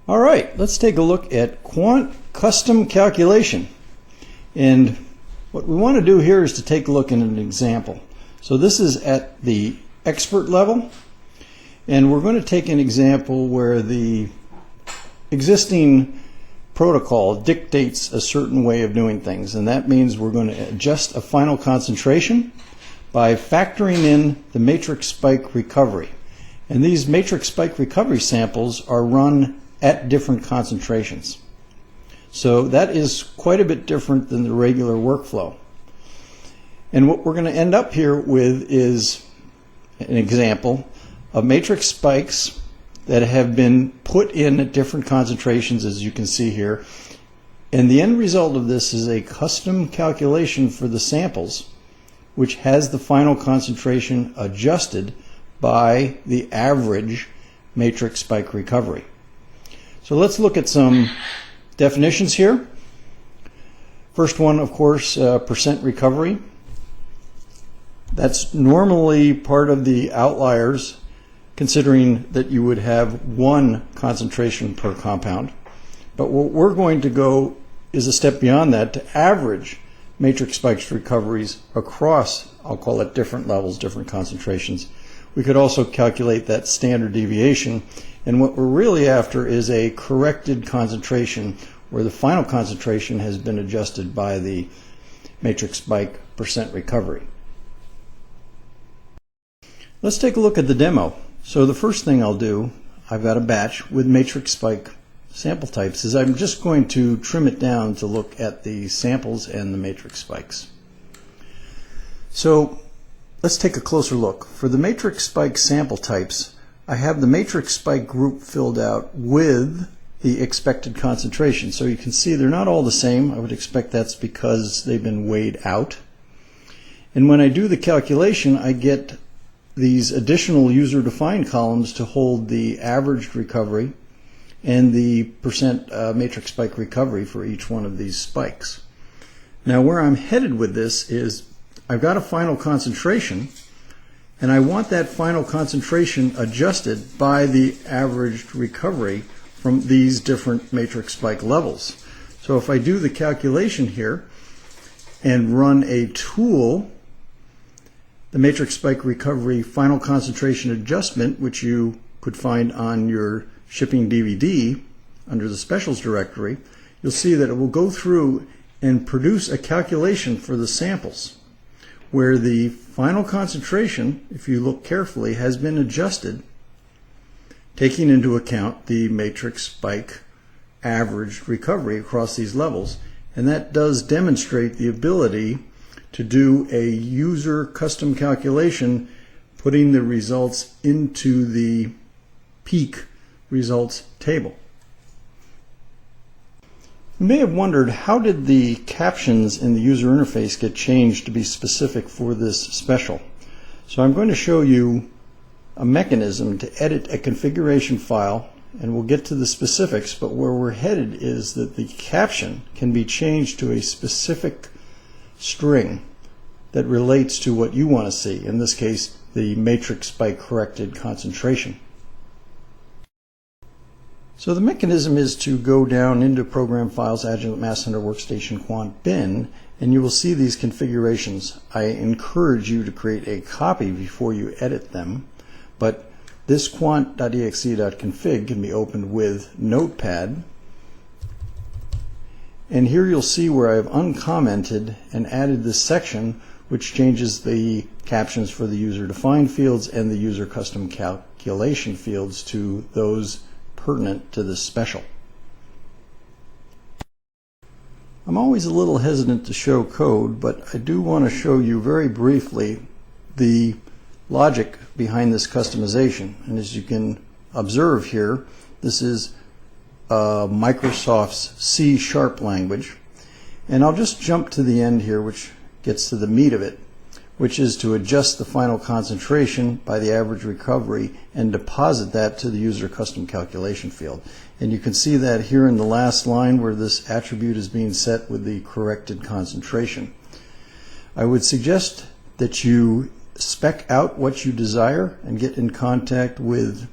All right, let's take a look at quant custom calculation. And what we want to do here is to take a look at an example. So this is at the expert level, and we're going to take an example where the existing protocol dictates a certain way of doing things, and that means we're going to adjust a final concentration by factoring in the matrix spike recovery. And these matrix spike recovery samples are run at different concentrations. So that is quite a bit different than the regular workflow. And what we're going to end up here with is an example of matrix spikes that have been put in at different concentrations, as you can see here. And the end result of this is a custom calculation for the samples, which has the final concentration adjusted by the average matrix spike recovery. So let's look at some definitions here. First one, of course, percent recovery. That's normally part of the outliers, considering that you would have one concentration per compound. But what we're going to go is a step beyond that to average matrix spikes recoveries across, I'll call it different levels, different concentrations. We could also calculate that standard deviation, and what we're really after is a corrected concentration where the final concentration has been adjusted by the matrix spike percent recovery. Let's take a look at the demo. So the first thing I'll do, I've got a batch with matrix spike sample types, is I'm just going to trim it down to look at the samples and the matrix spikes. So let's take a closer look. For the matrix spike sample types, I have the matrix spike group filled out with the expected concentration. So you can see they're not all the same. I would expect that's because they've been weighed out. And when I do the calculation, I get these additional user-defined columns to hold the averaged recovery and the percent matrix spike recovery for each one of these spikes. Now where I'm headed with this is I've got a final concentration, and I want that final concentration adjusted by the averaged recovery from these different matrix spike levels. So if I do the calculation here and run a tool, the matrix spike recovery final concentration adjustment, which you could find on your shipping DVD under the specials directory, you'll see that it will go through and produce a calculation for the samples where the final concentration, if you look carefully, has been adjusted, taking into account the matrix spike averaged recovery across these levels. And that does demonstrate the ability to do a user custom calculation, putting the results into the peak results table. You may have wondered, how did the captions in the user interface get changed to be specific for this special? So I'm going to show you a mechanism to edit a configuration file, and we'll get to the specifics, but where we're headed is that the caption can be changed to a specific string that relates to what you want to see, in this case the matrix spike corrected concentration. So the mechanism is to go down into Program Files, Agilent Mass Center Workstation Quant Bin, and you will see these configurations. I encourage you to create a copy before you edit them, but this quant.exe.config can be opened with Notepad, and here you'll see where I've uncommented and added this section which changes the captions for the user-defined fields and the user custom calculation fields to those pertinent to this special. I'm always a little hesitant to show code, but I do want to show you very briefly the logic behind this customization. And as you can observe here, this is Microsoft's C# language. And I'll just jump to the end here, which gets to the meat of it, which is to adjust the final concentration by the average recovery and deposit that to the user custom calculation field. And you can see that here in the last line where this attribute is being set with the corrected concentration. I would suggest that you spec out what you desire and get in contact with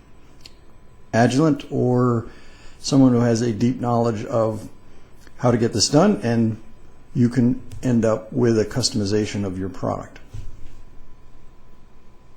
Agilent or someone who has a deep knowledge of how to get this done, and you can end up with a customization of your product.